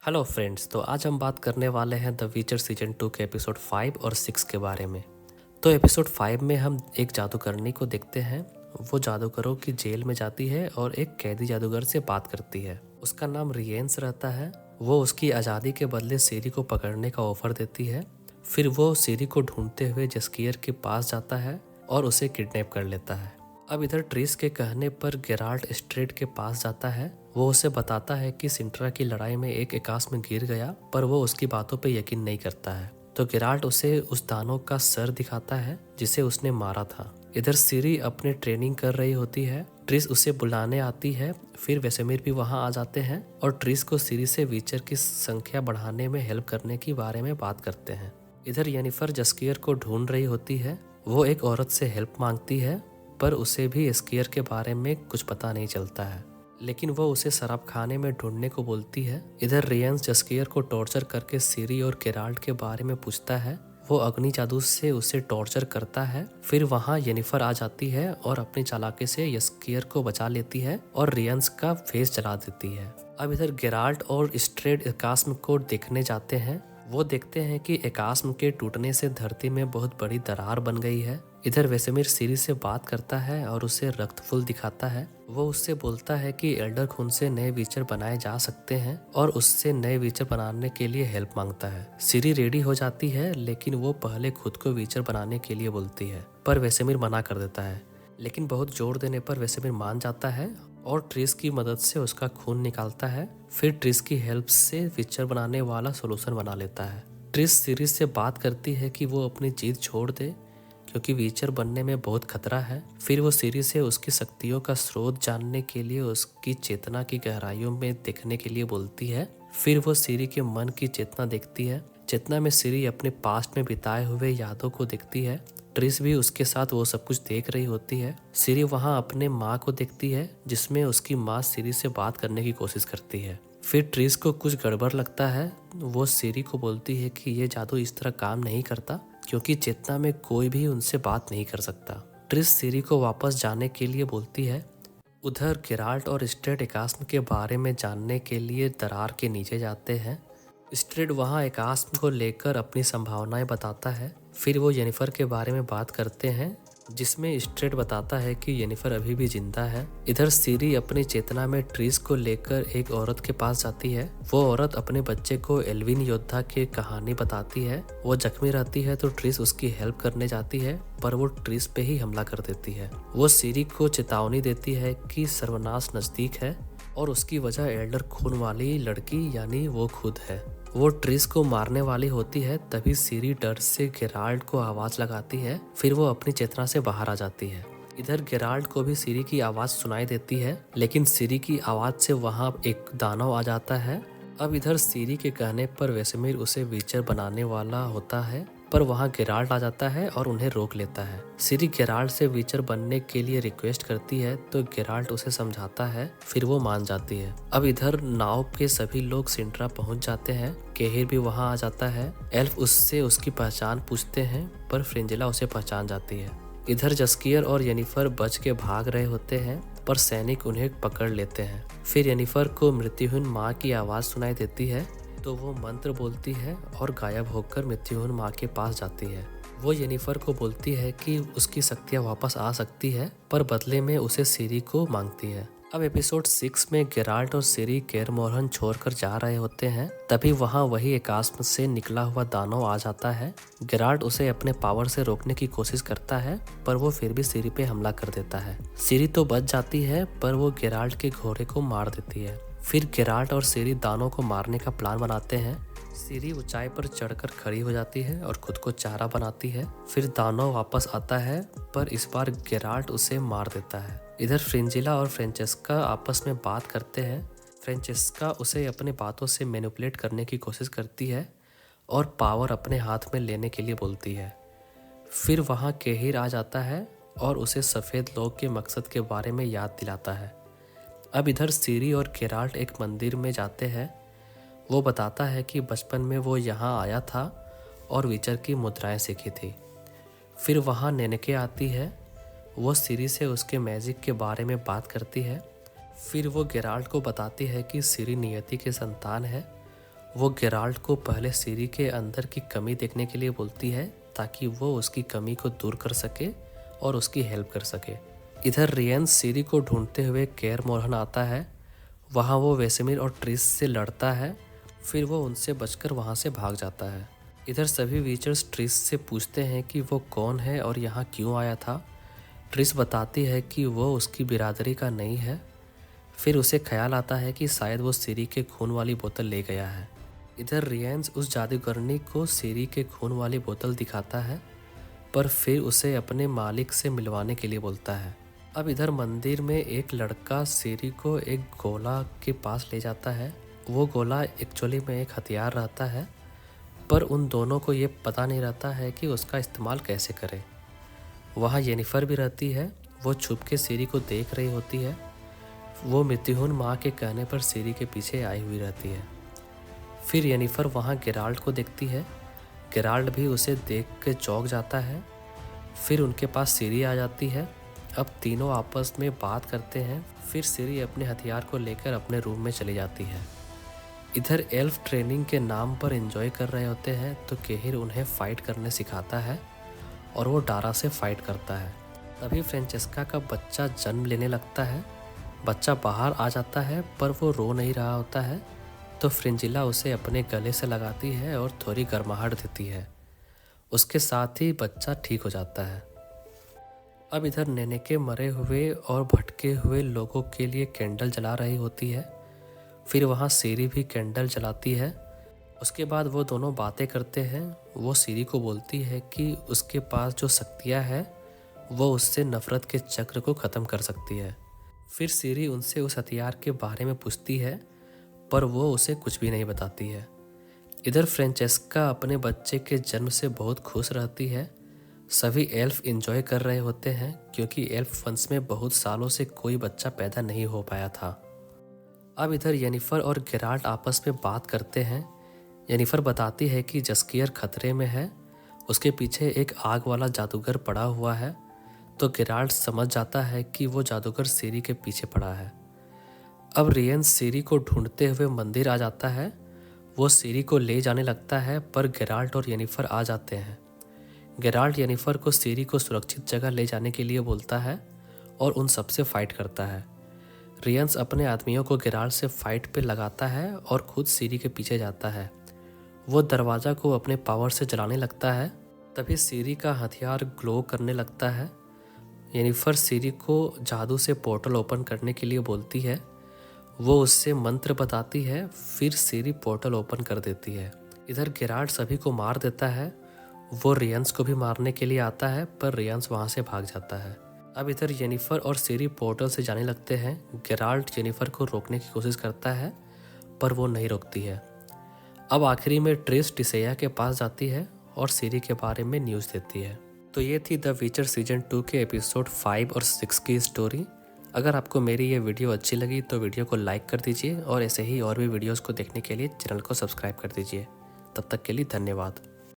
Hello friends, तो आज हम बात करने वाले हैं द विचर सीजन 2 के एपिसोड 5 और 6 के बारे में। तो एपिसोड 5 में हम एक जादूगरनी को देखते हैं। वो जादूगरों की जेल में जाती है और एक कैदी जादूगर से बात करती है। उसका नाम रियंस रहता है। वो उसकी आज़ादी के बदले सीरी को पकड़ने का ऑफर देती है। फिर वो सीरी को ढूंढते हुए जस्कियर के पास जाता है और उसे किडनैप कर लेता है। अब इधर ट्रिस के कहने पर गेराल्ट स्ट्रेट के पास जाता है। वो उसे बताता है कि सिंट्रा की लड़ाई में एक एकास में गिर गया, पर वो उसकी बातों पे यकीन नहीं करता है। तो गेराल्ट उसे उस दानव का सर दिखाता है जिसे उसने मारा था। इधर सीरी अपने ट्रेनिंग कर रही होती है। ट्रिस उसे बुलाने आती है। फिर वेसेमिर भी वहां आ जाते हैं और ट्रिस को सीरी से विचर की संख्या बढ़ाने में हेल्प करने के बारे में बात करते हैं। इधर येनिफर जस्कियर को ढूंढ रही होती है। वो एक औरत से हेल्प मांगती है, पर उसे भी स्कियर के बारे में कुछ पता नहीं चलता है, लेकिन वो उसे शराब खाने में ढूंढने को बोलती है। इधर रियंस जस्कियर को टॉर्चर करके सीरी और गेराल्ट के बारे में पूछता है। वो अग्नि जादू से उसे टॉर्चर करता है। फिर वहाँ येनिफर आ जाती है और अपनी चालाकी से जस्कियर को बचा लेती है और रियंस का फेस जला देती है। अब इधर गेराल्ट और स्ट्रेट एकास्म को देखने जाते हैं। वो देखते हैं कि एकास्म के टूटने से धरती में बहुत बड़ी दरार बन गई है। इधर वेसेमिर सीरी से बात करता है और उसे रक्तफुल दिखाता है। वो उससे बोलता है कि एल्डर खून से नए विचर बनाए जा सकते हैं और उससे नए विचर बनाने के लिए हेल्प मांगता है। सीरी रेडी हो जाती है, लेकिन वो पहले खुद को विचर बनाने के लिए बोलती है, पर वेसेमिर मना कर देता है। लेकिन बहुत जोर देने पर वेसेमिर मान जाता है और ट्रिस की मदद से उसका खून निकालता है। फिर ट्रिस की हेल्प से विचर बनाने वाला सोल्यूशन बना लेता है। ट्रिस सीरी से बात करती है कि वो अपनी जीत छोड़ दे, क्योंकि विचर बनने में बहुत खतरा है। फिर वो सीरी से उसकी शक्तियों का स्रोत जानने के लिए उसकी चेतना की गहराइयों में देखने के लिए बोलती है। फिर वो सीरी के मन की चेतना देखती है। चेतना में सीरी अपने पास्ट में बिताए हुए यादों को देखती है। ट्रिस भी उसके साथ वो सब कुछ देख रही होती है। सीरी वहाँ अपने माँ को देखती है, जिसमें उसकी माँ सीरी से बात करने की कोशिश करती है। फिर ट्रिस को कुछ गड़बड़ लगता है। वो सीरी को बोलती है कि ये जादू इस तरह काम नहीं करता, क्योंकि चेतना में कोई भी उनसे बात नहीं कर सकता। ट्रिस सीरी को वापस जाने के लिए बोलती है। उधर गेराल्ट और स्ट्रेट एकास्म के बारे में जानने के लिए दरार के नीचे जाते हैं। स्ट्रेट वहाँ एकास्म को लेकर अपनी संभावनाएं बताता है। फिर वो येनिफर के बारे में बात करते हैं, जिसमें स्ट्रेट बताता है कि येनिफर अभी भी जिंदा है। इधर सीरी अपनी चेतना में ट्रिस को लेकर एक औरत के पास जाती है। वो औरत अपने बच्चे को एल्विन योद्धा की कहानी बताती है। वो जख्मी रहती है तो ट्रिस उसकी हेल्प करने जाती है, पर वो ट्रिस पे ही हमला कर देती है। वो सीरी को चेतावनी देती है कि सर्वनाश नजदीक है और उसकी वजह एल्डर खून वाली लड़की यानी वो खुद है। वो ट्रिस को मारने वाली होती है, तभी सीरी डर से गेराल्ट को आवाज लगाती है। फिर वो अपनी चेतना से बाहर आ जाती है। इधर गेराल्ट को भी सीरी की आवाज सुनाई देती है, लेकिन सीरी की आवाज से वहाँ एक दानव आ जाता है। अब इधर सीरी के कहने पर वेसेमिर उसे विचर बनाने वाला होता है, पर वहाँ गेराल्ट आ जाता है और उन्हें रोक लेता है। सीरी गेराल्ट से विचर बनने के लिए रिक्वेस्ट करती है, तो गेराल्ट उसे समझाता है। फिर वो मान जाती है। अब इधर नाव के सभी लोग सिंट्रा पहुंच जाते हैं। केहिर भी वहां आ जाता है। एल्फ उससे उसकी पहचान पूछते हैं, पर फ्रिंजिला उसे पहचान जाती है। इधर जस्कियर और येनिफर बच के भाग रहे होते हैं, पर सैनिक उन्हें पकड़ लेते हैं। फिर येनिफर को मृत्युहीन माँ की आवाज सुनाई देती है, तो वो मंत्र बोलती है और गायब होकर मृत्युहीन माँ के पास जाती है। वो येनिफर को बोलती है कि उसकी शक्तियाँ वापस आ सकती है, पर बदले में उसे सीरी को मांगती है। अब एपिसोड 6 में गेराल्ट और सीरी केरमोरहन छोड़कर जा रहे होते हैं। तभी वहाँ वही एकास्म से निकला हुआ दानव आ जाता है। गेराल्ट उसे अपने पावर से रोकने की कोशिश करता है, पर वो फिर भी सीरी पे हमला कर देता है। सीरी तो बच जाती है, पर वो गेराल्ट के घोड़े को मार देती है। फिर गेराल्ट और सीरी दानव को मारने का प्लान बनाते हैं। सीरी ऊंचाई पर चढ़कर खड़ी हो जाती है और खुद को चारा बनाती है। फिर दानव वापस आता है, पर इस बार गेराल्ट उसे मार देता है। इधर फ्रिंजिला और फ्रेंचेस्का आपस में बात करते हैं। फ्रेंचेस्का उसे अपने बातों से मैनिपुलेट करने की कोशिश करती है और पावर अपने हाथ में लेने के लिए बोलती है। फिर वहाँ केहिर आ जाता है और उसे सफ़ेद लोग के मकसद के बारे में याद दिलाता है। अब इधर सीरी और गेराल्ट एक मंदिर में जाते हैं। वो बताता है कि बचपन में वो यहाँ आया था और विचर की मुद्राएं सीखी थी। फिर वहाँ नेनके आती है। वो सीरी से उसके मैजिक के बारे में बात करती है। फिर वो गेराल्ट को बताती है कि सीरी नियति के संतान है वो गेराल्ट को पहले सीरी के अंदर की कमी देखने के लिए बोलती है ताकि वो उसकी कमी को दूर कर सके और उसकी हेल्प कर सके। इधर रियंस सीरी को ढूंढते हुए केयर मोरहन आता है। वहाँ वो वेसेमिर और ट्रिस से लड़ता है, फिर वो उनसे बचकर वहाँ से भाग जाता है। इधर सभी वीचर्स ट्रिस से पूछते हैं कि वो कौन है और यहाँ क्यों आया था। ट्रिस बताती है कि वो उसकी बिरादरी का नहीं है। फिर उसे ख्याल आता है कि शायद वो सीरी के खून वाली बोतल ले गया है। इधर रियंस उस जादूगरनी को सीरी के खून वाली बोतल दिखाता है, पर फिर उसे अपने मालिक से मिलवाने के लिए बोलता है। अब इधर मंदिर में एक लड़का सीरी को एक गोला के पास ले जाता है। वो गोला एक्चुअली में एक हथियार रहता है, पर उन दोनों को ये पता नहीं रहता है कि उसका इस्तेमाल कैसे करें। वहाँ येनिफर भी रहती है। वो छुप के सीरी को देख रही होती है। वो मितिहुन माँ के कहने पर सीरी के पीछे आई हुई रहती है। फिर येनिफर वहाँ गेराल्ट को देखती है। गेराल्ट भी उसे देख के चौंक जाता है। फिर उनके पास सीरी आ जाती है। अब तीनों आपस में बात करते हैं। फिर सीरी अपने हथियार को लेकर अपने रूम में चली जाती है। इधर एल्फ ट्रेनिंग के नाम पर एंजॉय कर रहे होते हैं तो केहिर उन्हें फाइट करने सिखाता है और वो डारा से फाइट करता है। तभी फ्रेंचेस्का का बच्चा जन्म लेने लगता है। बच्चा बाहर आ जाता है पर वो रो नहीं रहा होता है, तो फ्रिंजिला उसे अपने गले से लगाती है और थोड़ी गर्माहट देती है। उसके साथ ही बच्चा ठीक हो जाता है। अब इधर नेनेके मरे हुए और भटके हुए लोगों के लिए कैंडल जला रही होती है। फिर वहाँ सीरी भी कैंडल जलाती है। उसके बाद वो दोनों बातें करते हैं। वो सीरी को बोलती है कि उसके पास जो शक्तियाँ हैं वो उससे नफ़रत के चक्र को ख़त्म कर सकती है। फिर सीरी उनसे उस हथियार के बारे में पूछती है, पर वो उसे कुछ भी नहीं बताती है। इधर फ्रेंचेस्का अपने बच्चे के जन्म से बहुत खुश रहती है। सभी एल्फ एंजॉय कर रहे होते हैं क्योंकि एल्फ वंश में बहुत सालों से कोई बच्चा पैदा नहीं हो पाया था। अब इधर येनिफर और गेराल्ट आपस में बात करते हैं। येनिफर बताती है कि जस्कियर खतरे में है, उसके पीछे एक आग वाला जादूगर पड़ा हुआ है। तो गेराल्ट समझ जाता है कि वो जादूगर सीरी के पीछे पड़ा है। अब रियंस सीरी को ढूंढते हुए मंदिर आ जाता है। वो सीरी को ले जाने लगता है पर गेराल्ट और येनिफर आ जाते हैं। गेराल्ट येनिफर को सीरी को सुरक्षित जगह ले जाने के लिए बोलता है और उन सबसे फाइट करता है। रियंस अपने आदमियों को गेराल्ट से फाइट पे लगाता है और खुद सीरी के पीछे जाता है। वो दरवाज़ा को अपने पावर से जलाने लगता है। तभी सीरी का हथियार ग्लो करने लगता है। येनिफर सीरी को जादू से पोर्टल ओपन करने के लिए बोलती है। वो उससे मंत्र बताती है, फिर सीरी पोर्टल ओपन कर देती है। इधर गेराल्ट सभी को मार देता है। वो रियंस को भी मारने के लिए आता है पर रियंस वहाँ से भाग जाता है। अब इधर येनिफर और सीरी पोर्टल से जाने लगते हैं। गेराल्ट येनिफर को रोकने की कोशिश करता है पर वो नहीं रोकती है। अब आखिरी में ट्रिस टिसेया के पास जाती है और सीरी के बारे में न्यूज़ देती है। तो ये थी द वीचर सीजन 2 के एपिसोड 5 और 6 की स्टोरी। अगर आपको मेरी ये वीडियो अच्छी लगी तो वीडियो को लाइक कर दीजिए और ऐसे ही और भी वीडियोस को देखने के लिए चैनल को सब्सक्राइब कर दीजिए। तब तक के लिए धन्यवाद।